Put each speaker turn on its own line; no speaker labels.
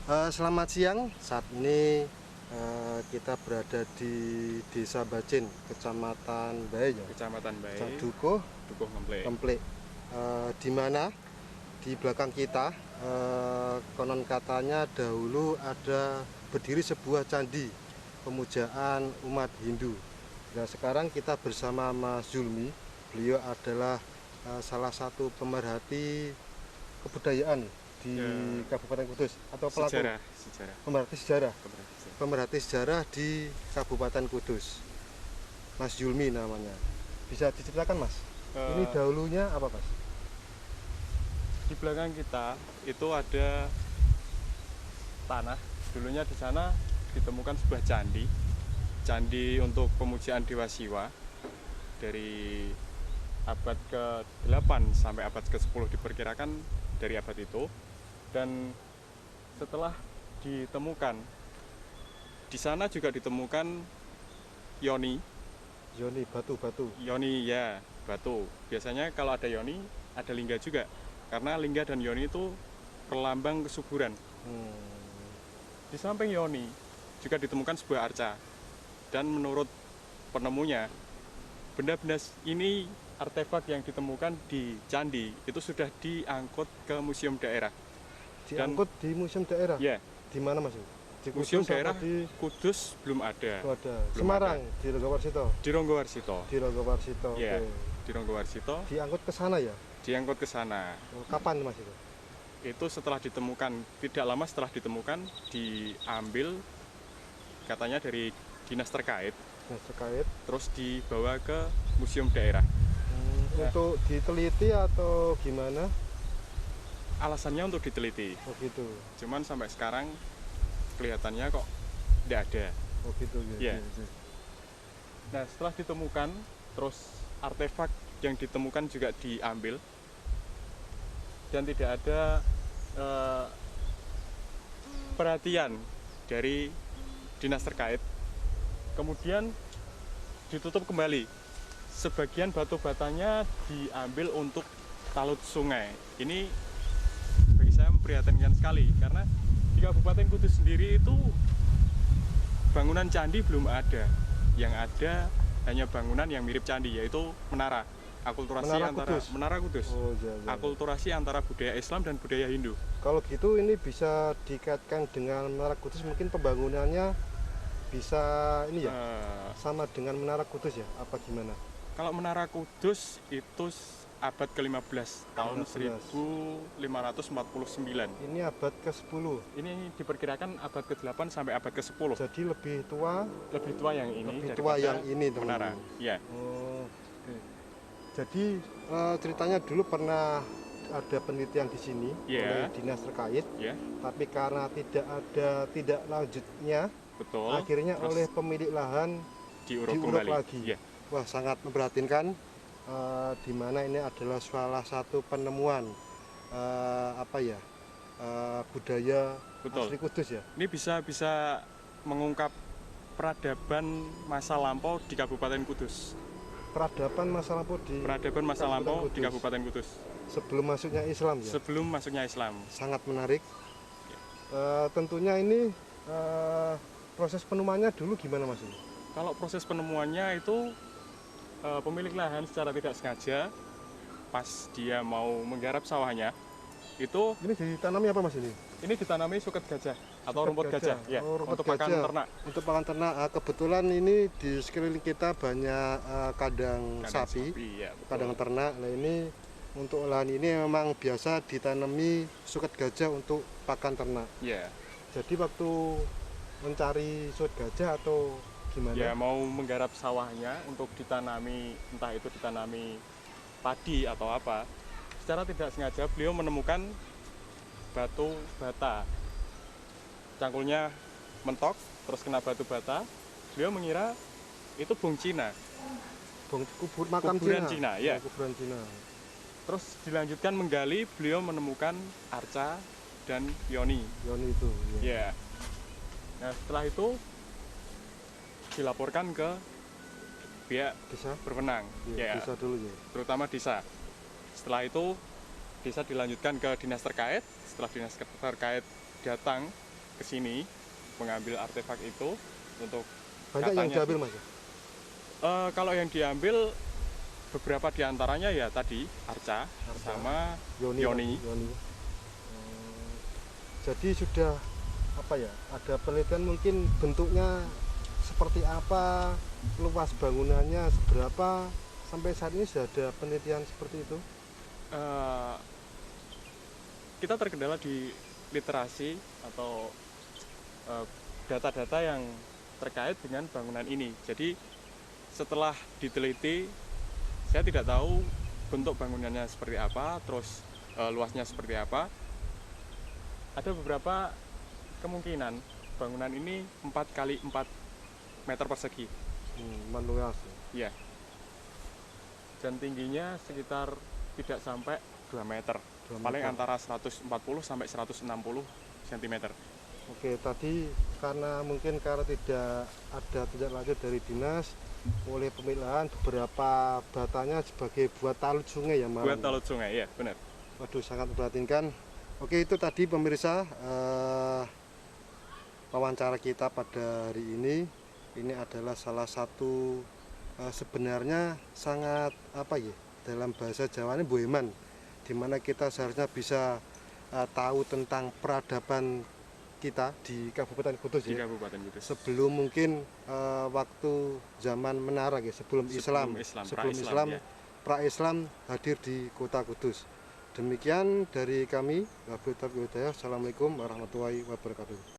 Selamat siang. Saat ini kita berada di Desa Bacin, Kecamatan Bae, ya?
Kecamatan Bae,
Dukuh,
Dukuh Ngemplek.
Kemplek. Di mana di belakang kita konon katanya dahulu ada berdiri sebuah candi pemujaan umat Hindu. Nah, sekarang kita bersama Mas Zulmi. Beliau adalah salah satu pemerhati kebudayaan di Kabupaten Kudus atau pelaku pemerhati sejarah di Kabupaten Kudus. Mas Zulmi namanya. Bisa diceritakan, Mas? Ini dahulunya apa, Mas?
Di belakang kita itu ada tanah. Dulunya di sana ditemukan sebuah candi untuk pemujaan Dewa Siwa dari abad ke-8 sampai abad ke-10 diperkirakan dari abad itu. Dan setelah ditemukan di sana juga ditemukan yoni
batu.
Yoni ya, batu. Biasanya kalau ada yoni, ada lingga juga. Karena lingga dan yoni itu perlambang kesuburan. Di samping yoni juga ditemukan sebuah arca. Dan menurut penemunya, benda-benda ini, artefak yang ditemukan di candi itu sudah diangkut ke museum daerah.
Diangkut di museum daerah?
Ya.
Di mana, Mas? Di
museum daerah di Kudus belum ada.
Semarang ada. Di Ronggowarsito.
Di Ronggowarsito.
Di Ronggowarsito.
Ya. Di Ronggowarsito.
Diangkut ke sana ya?
Diangkut ke sana.
Kapan, Mas itu?
Itu setelah ditemukan, tidak lama setelah ditemukan, diambil katanya dari dinas terkait. Terus dibawa ke museum daerah.
Untuk diteliti atau gimana?
Alasannya untuk diteliti.
Oh gitu.
Cuman sampai sekarang kelihatannya kok tidak ada.
Oh gitu
ya. Nah, setelah ditemukan, terus artefak yang ditemukan juga diambil dan tidak ada perhatian dari dinas terkait. Kemudian ditutup kembali. Sebagian batu batanya diambil untuk talut sungai. Ini bagi saya memprihatinkan sekali karena di Kabupaten Kudus sendiri itu bangunan candi belum ada. Yang ada hanya bangunan yang mirip candi, yaitu menara. Menara Kudus. Akulturasi antara budaya Islam dan budaya Hindu.
Kalau gitu ini bisa dikaitkan dengan Menara Kudus, mungkin pembangunannya bisa ini ya, sama dengan Menara Kudus ya, apa gimana?
Kalau Menara Kudus itu abad ke-15 tahun 1549.
Ini abad ke-10.
Ini diperkirakan abad ke-8 sampai abad ke-10.
Jadi lebih tua
yang ini.
Lebih tua yang ini,
menara. Ya.
Oh, okay. Jadi ceritanya dulu pernah ada penelitian di sini oleh dinas terkait. Tapi karena tidak lanjutnya, akhirnya oleh pemilik lahan diuruk lagi. Wah, sangat memprihatinkan. Di mana ini adalah salah satu penemuan budaya asli Kudus ya.
Ini bisa mengungkap peradaban masa lampau di Kabupaten Kudus.
Peradaban masa lampau
di Kabupaten Kudus.
Sebelum masuknya Islam ya.
Sebelum masuknya Islam.
Sangat menarik. Tentunya ini proses penemuannya dulu gimana, Mas?
Kalau proses penemuannya itu pemilik lahan secara tidak sengaja pas dia mau menggarap sawahnya itu.
Ini ditanami apa, Mas?
Ini ditanami suket gajah atau rumput gajah ya, untuk pakan ternak.
Untuk pakan ternak. Kebetulan ini di sekeliling kita banyak kandang sapi ya, kandang ternak. Nah, ini untuk lahan ini memang biasa ditanami suket gajah untuk pakan ternak.
Ya.
Jadi waktu mencari suket gajah atau gimana?
Ya, mau menggarap sawahnya untuk ditanami, entah itu ditanami padi atau apa. Secara tidak sengaja beliau menemukan batu bata. Cangkulnya mentok, terus kena batu bata. Beliau mengira itu bung Cina.
Kuburan
Cina, ya.
Kuburan Cina.
Terus dilanjutkan menggali, beliau menemukan arca dan yoni.
Yoni itu.
Ya. Nah, setelah itu dilaporkan ke pihak
desa
berwenang,
desa dulu ya,
terutama desa. Setelah itu desa dilanjutkan ke dinas terkait. Setelah dinas terkait datang ke sini mengambil artefak itu untuk
Banyak yang
katanya
diambil Mas?
kalau yang diambil beberapa diantaranya ya tadi Arca sama Yoni.
Jadi sudah apa ya? Ada penelitian mungkin bentuknya seperti apa, luas bangunannya seberapa, sampai saat ini sudah ada penelitian seperti itu?
Kita terkendala di literasi atau data-data yang terkait dengan bangunan ini. Jadi setelah diteliti, saya tidak tahu bentuk bangunannya seperti apa, terus luasnya seperti apa. Ada beberapa kemungkinan bangunan ini 4 kali 4 meter persegi.
Luas.
Ya. Dan tingginya sekitar tidak sampai 2 meter. Paling antara 140 sampai 160 cm.
Oke, tadi karena tidak ada tindak lanjut dari dinas, oleh pemilahan beberapa batanya sebagai buat talut sungai ya Mas?
Buat talut sungai, ya benar.
Waduh, sangat memprihatinkan. Oke, itu tadi pemirsa wawancara kita pada hari ini. Ini adalah salah satu sebenarnya sangat apa ya, dalam bahasa Jawa ini boheman, dimana kita seharusnya bisa tahu tentang peradaban kita di Kabupaten Kudus ya. Sebelum mungkin waktu zaman Menara ya, sebelum Islam ya. Pra-Islam hadir di Kota Kudus. Demikian dari kami, Wabil Taufiq Hidayah. Assalamualaikum warahmatullahi wabarakatuh.